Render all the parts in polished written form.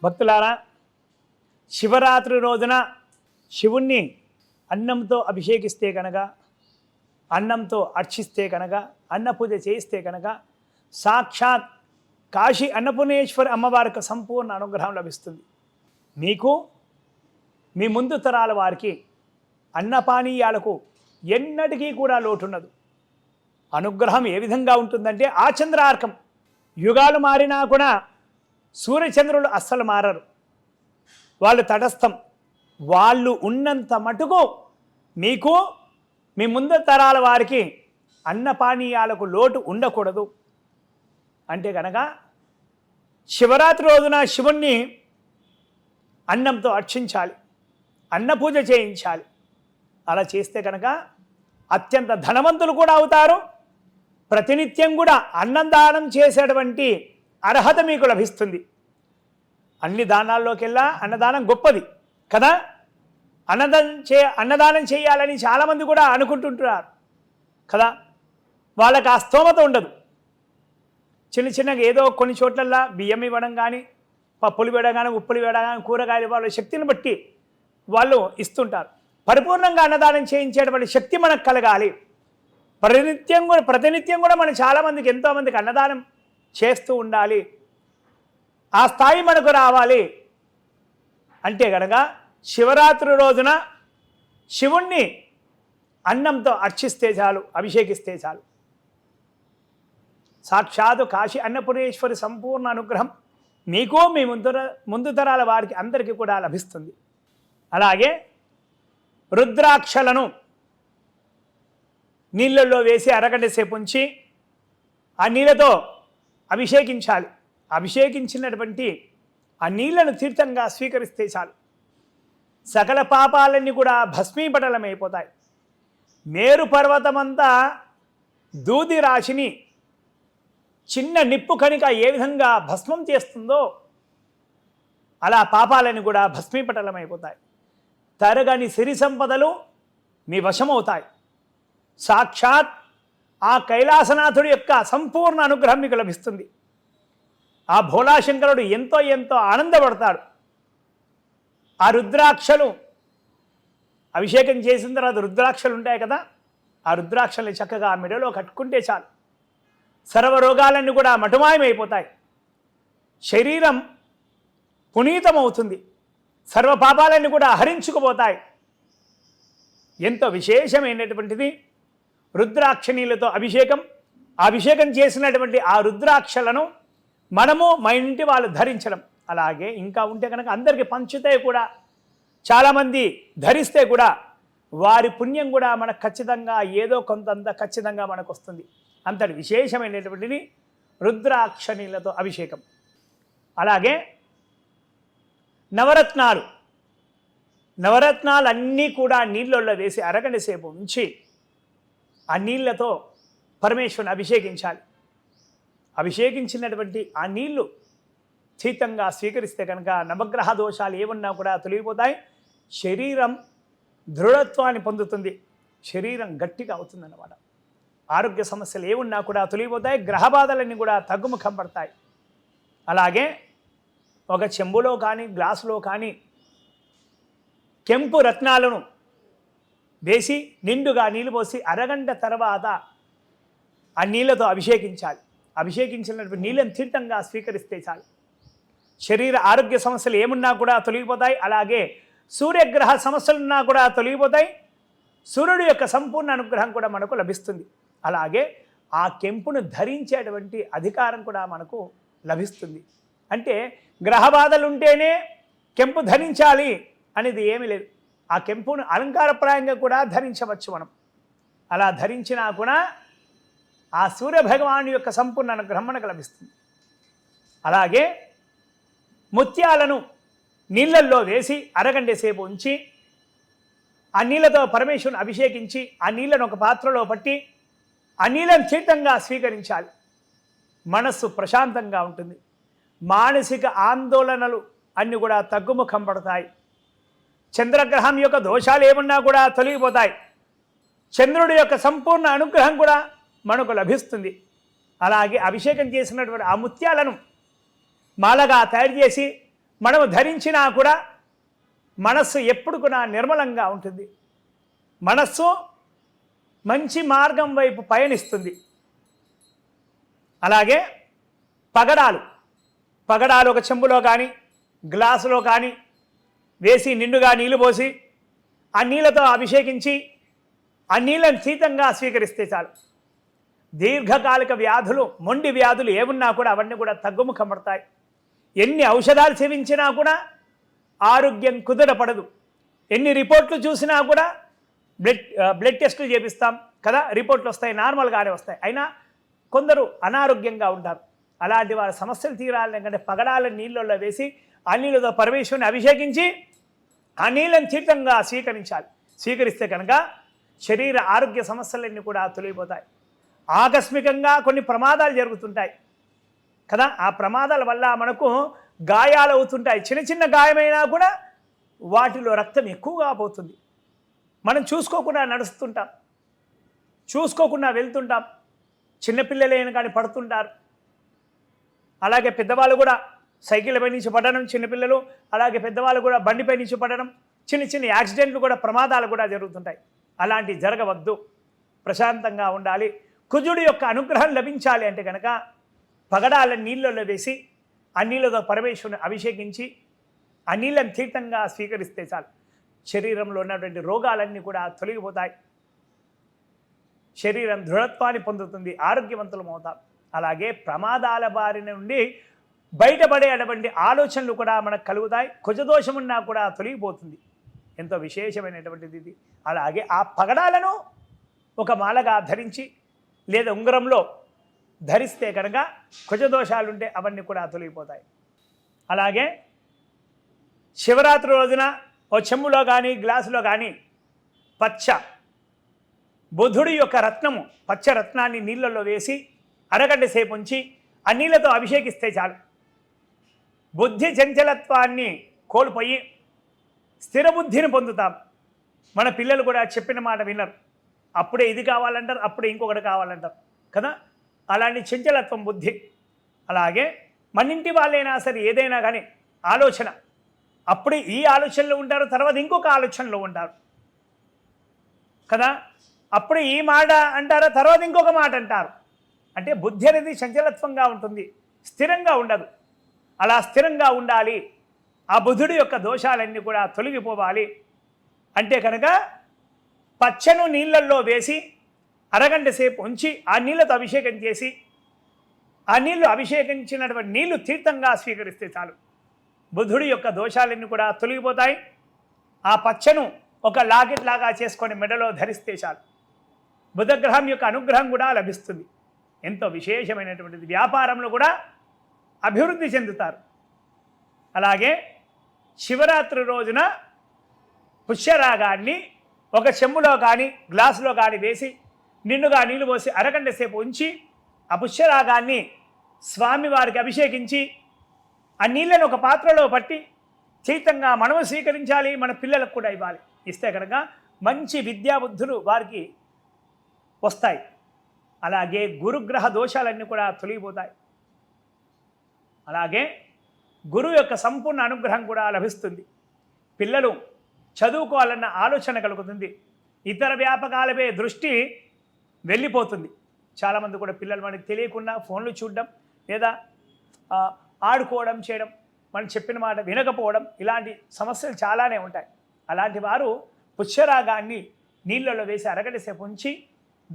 భక్తులారా, శివరాత్రి రోజున శివుణ్ణి అన్నంతో అభిషేకిస్తే కనుక, అన్నంతో అర్చిస్తే కనుక, అన్నపూజ చేయిస్తే కనుక సాక్షాత్ కాశీ అన్నపూర్ణేశ్వరి అమ్మవారికి సంపూర్ణ అనుగ్రహం లభిస్తుంది. మీకు మీ ముందు తరాల వారికి అన్నపానీయాలకు ఎన్నటికీ కూడా లోటుండదు. అనుగ్రహం ఏ విధంగా ఉంటుందంటే ఆచంద్రార్కం. యుగాలు మారినా కూడా సూర్యచంద్రులు అస్సలు మారరు. వాళ్ళు తటస్థం. వాళ్ళు ఉన్నంత మటుకు మీకు మీ ముందు తరాల వారికి అన్నపానీయాలకు లోటు ఉండకూడదు. అంటే కనుక శివరాత్రి రోజున శివుణ్ణి అన్నంతో అర్చించాలి, అన్నపూజ చేయించాలి. అలా చేస్తే కనుక అత్యంత ధనవంతులు కూడా అవుతారు. ప్రతినిత్యం కూడా అన్నదానం చేసేటువంటి అర్హత మీకు లభిస్తుంది. అన్ని దానాల్లోకెల్లా అన్నదానం గొప్పది కదా. అన్నదానం చేయాలని చాలామంది కూడా అనుకుంటుంటారు కదా. వాళ్ళకి ఆ స్తోమత ఉండదు. చిన్నగా ఏదో కొన్ని చోట్లల్లా బియ్యం ఇవ్వడం కానీ, పప్పులు వేయడం కానీ, ఉప్పులు వేయడం కానీ, కూరగాయలు వాళ్ళ శక్తిని బట్టి వాళ్ళు ఇస్తుంటారు. పరిపూర్ణంగా అన్నదానం చేయించేటువంటి శక్తి మనకు కలగాలి. ప్రతినిత్యం కూడా మనం చాలామందికి ఎంతోమందికి అన్నదానం చేస్తూ ఉండాలి. ఆ స్థాయి మనకు రావాలి అంటే కనుక శివరాత్రి రోజున శివుణ్ణి అన్నంతో అర్చిస్తే చాలు, అభిషేకిస్తే చాలు. సాక్షాత్తు కాశీ అన్నపూర్ణేశ్వరి సంపూర్ణ అనుగ్రహం మీకు మీ ముందు తరాల వారికి అందరికీ కూడా లభిస్తుంది. అలాగే రుద్రాక్షలను నీళ్ళల్లో వేసి అరగంట సేపు ఉంచి ఆ నీళ్ళతో అభిషేకించాలి. అభిషేకించినటువంటి ఆ నీళ్లను తీర్థంగా స్వీకరిస్తే చాలు. సకల పాపాలన్నీ కూడా భస్మీపటలమైపోతాయి. మేరు పర్వతమంతా దూది రాశిని చిన్న నిప్పు కణిక ఏ విధంగా భస్మం చేస్తుందో అలా పాపాలన్నీ కూడా భస్మీపటలమైపోతాయి. తరగని సిరి సంపదలు మీ వశమవుతాయి. సాక్షాత్ ఆ కైలాసనాథుడి యొక్క సంపూర్ణ అనుగ్రహం మీకు లభిస్తుంది. ఆ భోళాశంకరుడు ఎంతో ఆనందపడతాడు. ఆ రుద్రాక్షలు అభిషేకం చేసిన తర్వాత రుద్రాక్షలు ఉంటాయి కదా, ఆ రుద్రాక్షల్ని చక్కగా ఆ మెడలో కట్టుకుంటే చాలు. సర్వరోగాలన్నీ కూడా మటుమాయమైపోతాయి. శరీరం పునీతమవుతుంది. సర్వ పాపాలన్నీ కూడా హరించుకుపోతాయి. ఎంతో విశేషమైనటువంటిది రుద్రాక్ష నీళ్ళతో అభిషేకం చేసినటువంటి ఆ రుద్రాక్షలను మనము మన ఇంటి వాళ్ళు ధరించడం. అలాగే ఇంకా ఉంటే కనుక అందరికీ పంచితే కూడా, చాలామంది ధరిస్తే కూడా వారి పుణ్యం కూడా మనకు ఖచ్చితంగా ఏదో కొంతంత ఖచ్చితంగా మనకు వస్తుంది. అంతటి విశేషమైనటువంటిది రుద్రాక్ష నీళ్ళతో అభిషేకం. అలాగే నవరత్నాలన్నీ కూడా నీళ్ళల్లో వేసి అరగంట సేపు ఉంచి ఆ నీళ్లతో పరమేశ్వరుని అభిషేకించాలి. అభిషేకించినటువంటి ఆ నీళ్లు తీర్థంగా స్వీకరిస్తే కనుక నవగ్రహ దోషాలు ఏమన్నా కూడా తొలగిపోతాయి. శరీరం దృఢత్వాన్ని పొందుతుంది. శరీరం గట్టిగా అవుతుందన్నమాట. ఆరోగ్య సమస్యలు ఏమున్నా కూడా తొలగిపోతాయి. గ్రహ బాధలన్నీ కూడా తగ్గుముఖం పడతాయి. అలాగే ఒక చెంబులో కానీ గ్లాసులో కానీ కెంపు రత్నాలను వేసి నిండుగా నీళ్ళు పోసి అరగంట తర్వాత ఆ నీళ్ళతో అభిషేకించాలి. అభిషేకించినటువంటి నీళ్ళని తీర్థంగా స్వీకరిస్తే చాలు. శరీర ఆరోగ్య సమస్యలు ఏమున్నా కూడా తొలగిపోతాయి. అలాగే సూర్యగ్రహ సమస్యలున్నా కూడా తొలగిపోతాయి. సూర్యుడి యొక్క సంపూర్ణ అనుగ్రహం కూడా మనకు లభిస్తుంది. అలాగే ఆ కెంపును ధరించేటువంటి అధికారం కూడా మనకు లభిస్తుంది. అంటే గ్రహ బాధలు ఉంటేనే కెంపు ధరించాలి అనేది ఏమీ లేదు. ఆ కెంపును అలంకారప్రాయంగా కూడా ధరించవచ్చు మనం. అలా ధరించినా కూడా ఆ సూర్యభగవాను యొక్క సంపూర్ణ అనుగ్రహం మనకు లభిస్తుంది. అలాగే ముత్యాలను నీళ్ళల్లో వేసి అరగంట సేపు ఉంచి ఆ నీళ్ళతో పరమేశ్వరుని అభిషేకించి ఆ నీళ్ళను ఒక పాత్రలో పట్టి ఆ నీళ్ళను తీర్థంగా స్వీకరించాలి. మనస్సు ప్రశాంతంగా ఉంటుంది. మానసిక ఆందోళనలు అన్నీ కూడా తగ్గుముఖం పడతాయి. చంద్రగ్రహం యొక్క దోషాలు ఏమున్నా కూడా తొలగిపోతాయి. చంద్రుడి యొక్క సంపూర్ణ అనుగ్రహం కూడా మనకు లభిస్తుంది. అలాగే అభిషేకం చేసినటువంటి ఆ ముత్యాలను మాలగా తయారు చేసి మనము ధరించినా కూడా మనస్సు ఎప్పుడు కూడా నిర్మలంగా ఉంటుంది. మనస్సు మంచి మార్గం వైపు పయనిస్తుంది. అలాగే పగడాలు ఒక చెంబులో కానీ గ్లాసులో కానీ వేసి నిండుగా నీళ్లు పోసి ఆ నీళ్ళతో అభిషేకించి ఆ నీళ్ళని శీతంగా స్వీకరిస్తే చాలు. దీర్ఘకాలిక వ్యాధులు, మొండి వ్యాధులు ఏమున్నా కూడా అవన్నీ కూడా తగ్గుముఖం పడతాయి. ఎన్ని ఔషధాలు సేవించినా కూడా ఆరోగ్యం కుదురపడదు. ఎన్ని రిపోర్ట్లు చూసినా కూడా బ్లడ్ టెస్టులు చేపిస్తాం కదా, రిపోర్ట్లు వస్తాయి, నార్మల్గానే వస్తాయి, అయినా కొందరు అనారోగ్యంగా ఉంటారు. అలాంటి వారి సమస్యలు తీరాలంటే పగడాల నీళ్ళల్లో వేసి ఆ నీళ్ళతో పరమేశ్వరుని అభిషేకించి ఆ నీళ్ళని తీర్థంగా స్వీకరిస్తే కనుక శరీర ఆరోగ్య సమస్యలన్నీ కూడా తొలగిపోతాయి. ఆకస్మికంగా కొన్ని ప్రమాదాలు జరుగుతుంటాయి కదా, ఆ ప్రమాదాల వల్ల మనకు గాయాలు అవుతుంటాయి. చిన్న గాయమైనా కూడా వాటిలో రక్తం ఎక్కువగా పోతుంది. మనం చూసుకోకుండా నడుస్తుంటాం, చూసుకోకుండా వెళ్తుంటాం. చిన్నపిల్లలైన కానీ పడుతుంటారు. అలాగే పెద్దవాళ్ళు కూడా సైకిళ్ళపై నుంచి పడడం, చిన్నపిల్లలు అలాగే పెద్దవాళ్ళు కూడా బండిపై నుంచి పడడం, చిన్న యాక్సిడెంట్లు కూడా, ప్రమాదాలు కూడా జరుగుతుంటాయి. అలాంటి జరగవద్దు. ప్రశాంతంగా ఉండాలి. కుజుడి యొక్క అనుగ్రహం లభించాలి అంటే కనుక పగడాల నీళ్ళల్లో వేసి ఆ నీళ్ళతో పరమేశ్వరుని అభిషేకించి ఆ నీళ్ళని తీర్థంగా స్వీకరిస్తే చాలు. శరీరంలో ఉన్నటువంటి రోగాలన్నీ కూడా తొలగిపోతాయి. శరీరం దృఢత్వాన్ని పొందుతుంది, ఆరోగ్యవంతులం అవుతాం. అలాగే ప్రమాదాల బారి నుండి బయటపడేటువంటి ఆలోచనలు కూడా మనకు కలుగుతాయి. కుజదోషం ఉన్నా కూడా తొలగిపోతుంది. ఎంతో విశేషమైనటువంటిది ఇది. అలాగే ఆ పగడాలను ఒక మాలగా ధరించి లేదా ఉంగరంలో ధరిస్తే కనుక కుజదోషాలుంటే అవన్నీ కూడా తొలగిపోతాయి. అలాగే శివరాత్రి రోజున ఓ చెంబులో కానీ గ్లాసులో కానీ బుధుడి యొక్క రత్నము, పచ్చ రత్నాన్ని నీళ్ళల్లో వేసి అరగంట సేపు ఉంచి ఆ నీళ్ళతో అభిషేకిస్తే చాలు. బుద్ధి చంచలత్వాన్ని కోల్పోయి స్థిర బుద్ధిని పొందుతాం. మన పిల్లలు కూడా చెప్పిన మాట వినరు. అప్పుడే ఇది కావాలంటారు, అప్పుడే ఇంకొకటి కావాలంటారు కదా. అలాంటి చంచలత్వం బుద్ధి. అలాగే మన ఇంటి వాళ్ళైనా సరే ఏదైనా కానీ ఆలోచన, అప్పుడే ఈ ఆలోచనలో ఉంటారు, తర్వాత ఇంకొక ఆలోచనలో ఉంటారు కదా. అప్పుడు ఈ మాట అంటారా, తర్వాత ఇంకొక మాట అంటారు. అంటే బుద్ధి అనేది చంచలత్వంగా ఉంటుంది, స్థిరంగా ఉండదు. అలా స్థిరంగా ఉండాలి. ఆ బుధుడి యొక్క దోషాలన్నీ కూడా తొలగిపోవాలి అంటే కనుక పచ్చను నీళ్ళల్లో వేసి అరగంట సేపు ఉంచి ఆ నీళ్ళతో అభిషేకం చేసి ఆ నీళ్లు అభిషేకించినటువంటి నీళ్లు తీర్థంగా స్వీకరిస్తే చాలు. బుధుడి యొక్క దోషాలన్నీ కూడా తొలగిపోతాయి. ఆ పచ్చను ఒక లాకెట్ లాగా చేసుకొని మెడలో ధరిస్తే చాలు. బుధగ్రహం యొక్క అనుగ్రహం కూడా లభిస్తుంది. ఎంతో విశేషమైనటువంటిది. వ్యాపారంలో కూడా అభివృద్ధి చెందుతారు. అలాగే శివరాత్రి రోజున పుష్యరాగాన్ని ఒక చెంబులో కానీ గ్లాసులో కానీ వేసి నిండుగా నీళ్లు పోసి అరగంట సేపు ఉంచి ఆ పుష్యరాగాన్ని స్వామివారికి అభిషేకించి ఆ నీళ్ళను ఒక పాత్రలో పట్టి చైతంగా మనము స్వీకరించాలి, మన పిల్లలకు కూడా ఇవ్వాలి. ఇస్తే కనుక మంచి విద్యాబుద్ధులు వారికి వస్తాయి. అలాగే గురుగ్రహ దోషాలన్నీ కూడా తొలగిపోతాయి. అలాగే గురువు యొక్క సంపూర్ణ అనుగ్రహం కూడా లభిస్తుంది. పిల్లలు చదువుకోవాలన్న ఆలోచన కలుగుతుంది. ఇతర వ్యాపకాలపై దృష్టి వెళ్ళిపోతుంది. చాలామంది కూడా పిల్లలు మనకి తెలియకుండా ఫోన్లు చూడడం లేదా ఆడుకోవడం చేయడం, మనం చెప్పిన మాట వినకపోవడం, ఇలాంటి సమస్యలు చాలానే ఉంటాయి. అలాంటి వారు పుష్యరాగాన్ని నీళ్ళలో వేసి అరగంట సేపు ఉంచి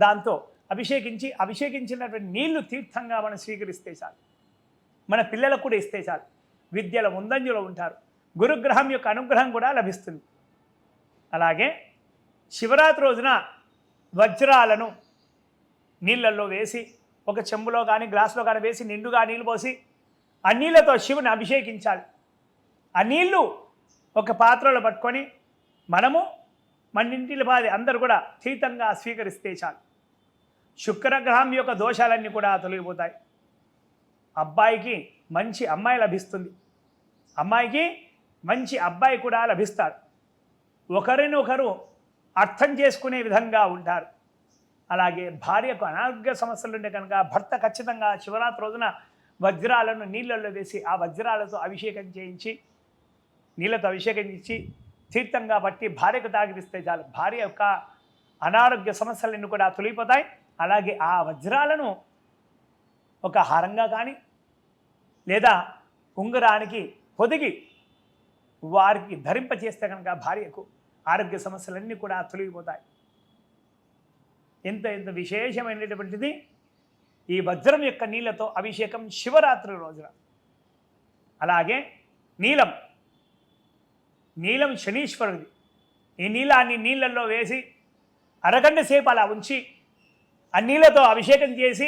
దాంతో అభిషేకించినటువంటి నీళ్లు తీర్థంగా మనం స్వీకరిస్తే చాలు. మన పిల్లలకు కూడా ఇస్తే చాలు. విద్యల ముందంజలో ఉంటారు. గురుగ్రహం యొక్క అనుగ్రహం కూడా లభిస్తుంది. అలాగే శివరాత్రి రోజున వజ్రాలను నీళ్ళల్లో వేసి ఒక చెంబులో కానీ గ్లాసులో కానీ వేసి నిండుగా నీళ్ళు పోసి ఆ నీళ్ళతో శివుని అభిషేకించాలి. ఆ నీళ్లు ఒక పాత్రలో పట్టుకొని మనము మన ఇంటిలో బాధ అందరూ కూడా తీర్థంగా స్వీకరిస్తే చాలు. శుక్రగ్రహం యొక్క దోషాలన్నీ కూడా తొలగిపోతాయి. అబ్బాయికి మంచి అమ్మాయి లభిస్తుంది. అమ్మాయికి మంచి అబ్బాయి కూడా లభిస్తాడు. ఒకరినొకరు అర్థం చేసుకునే విధంగా ఉంటారు. అలాగే భార్యకు అనారోగ్య సమస్యలు ఉంటే కనుక భర్త ఖచ్చితంగా శివరాత్రి రోజున వజ్రాలను నీళ్ళల్లో వేసి ఆ వజ్రాలతో అభిషేకం చేయించి నీళ్ళతో అభిషేకించి తీర్థంగా బట్టి భార్యకు తాగిస్తే చాలు, భార్య యొక్క అనారోగ్య సమస్యలన్నీ కూడా తొలగిపోతాయి. అలాగే ఆ వజ్రాలను ఒక హారంగా కానీ లేదా ఉంగరానికి పొదిగి వారికి ధరింపచేస్తే కనుక భార్యకు ఆరోగ్య సమస్యలన్నీ కూడా తొలగిపోతాయి. ఎంత విశేషమైనటువంటిది ఈ వజ్రం యొక్క నీళ్ళతో అభిషేకం శివరాత్రి రోజున. అలాగే నీలం శనీశ్వరుడిది. ఈ నీలాన్ని నీళ్ళల్లో వేసి అరగంట సేపు అలా ఉంచి ఆ నీళ్ళతో అభిషేకం చేసి,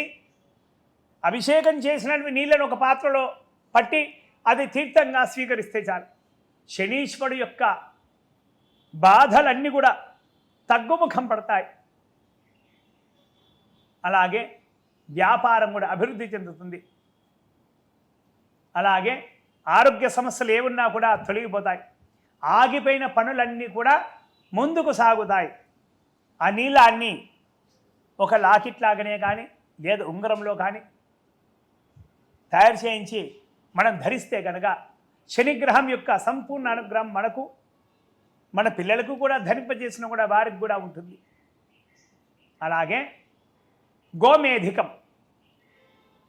అభిషేకం చేసినటువంటి నీళ్ళను ఒక పాత్రలో పట్టి అది తీర్థంగా స్వీకరిస్తే చాలు, శనీశ్వరుడు యొక్క బాధలన్నీ కూడా తగ్గుముఖం పడతాయి. అలాగే వ్యాపారం కూడా అభివృద్ధి చెందుతుంది. అలాగే ఆరోగ్య సమస్యలు ఏమున్నా కూడా తొలగిపోతాయి. ఆగిపోయిన పనులన్నీ కూడా ముందుకు సాగుతాయి. ఆ నీళ్ళాన్ని ఒక లాకెట్ లాగానే కానీ లేదా ఉంగరంలో కానీ తయారు చేయించి మనం ధరిస్తే కనుక శనిగ్రహం యొక్క సంపూర్ణ అనుగ్రహం మనకు, మన పిల్లలకు కూడా ధరింపజేసిన కూడా వారికి కూడా ఉంటుంది. అలాగే గోమేధికం,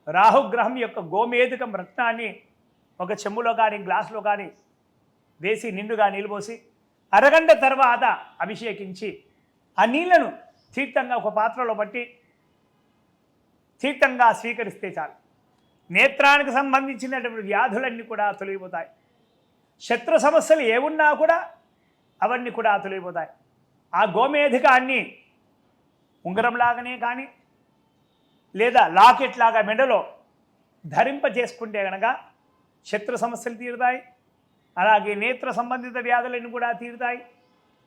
రాహుగ్రహం యొక్క గోమేధికం రత్నాన్ని ఒక చెంబులో కానీ గ్లాసులో కానీ వేసి నిండుగా నీళ్ళు పోసి అరగంట తర్వాత అభిషేకించి ఆ నీళ్లను తీర్థంగా ఒక పాత్రలో పట్టి తీర్థంగా స్వీకరిస్తే చాలు, నేత్రానికి సంబంధించినటువంటి వ్యాధులన్నీ కూడా తొలగిపోతాయి. శత్రు సమస్యలు ఏమున్నా కూడా అవన్నీ కూడా తొలగిపోతాయి. ఆ గోమేధికాన్ని ఉంగరంలాగానే కానీ లేదా లాకెట్ లాగా మెడలో ధరింప చేసుకుంటే కనుక శత్రు సమస్యలు తీరుతాయి. అలాగే నేత్ర సంబంధిత వ్యాధులన్నీ కూడా తీరుతాయి.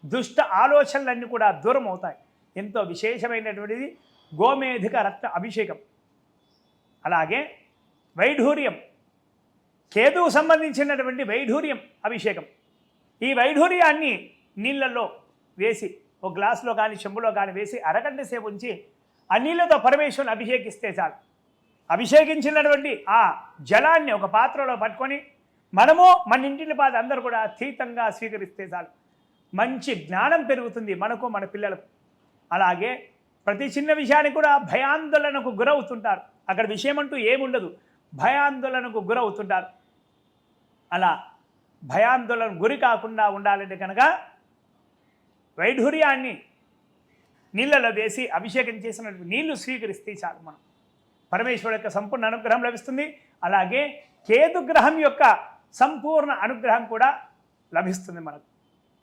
దుష్ట ఆలోచనలన్నీ కూడా దూరం అవుతాయి. ఎంతో విశేషమైనటువంటిది గోమేధిక రక్త అభిషేకం. అలాగే వైఢూర్యం, కేతువు సంబంధించినటువంటి వైఢూర్యం అభిషేకం. ఈ వైఢూర్యాన్ని నీళ్ళల్లో వేసి ఒక గ్లాసులో కానీ చెంబులో కానీ వేసి అరగంట సేపు ఉంచి ఆ నీళ్ళతో పరమేశ్వరుని అభిషేకిస్తే చాలు. అభిషేకించినటువంటి ఆ జలాన్ని ఒక పాత్రలో పట్టుకొని మనము మన ఇంటిని పాది అందరూ కూడా తీర్థంగా స్వీకరిస్తే చాలు, మంచి జ్ఞానం పెరుగుతుంది మనకు, మన పిల్లలకు. అలాగే ప్రతి చిన్న విషయానికి కూడా భయాందోళనకు గురవుతుంటారు. అక్కడ విషయం అంటూ ఏముండదు, భయాందోళనకు గురవుతుంటారు. అలా భయాందోళన గురి కాకుండా ఉండాలంటే కనుక వైఢూర్యాన్ని నీళ్ళలో వేసి అభిషేకం చేసినటువంటి నీళ్లు స్వీకరిస్తే చాలు, మనం పరమేశ్వరుడు యొక్క సంపూర్ణ అనుగ్రహం లభిస్తుంది. అలాగే కేతు గ్రహం యొక్క సంపూర్ణ అనుగ్రహం కూడా లభిస్తుంది మనకు.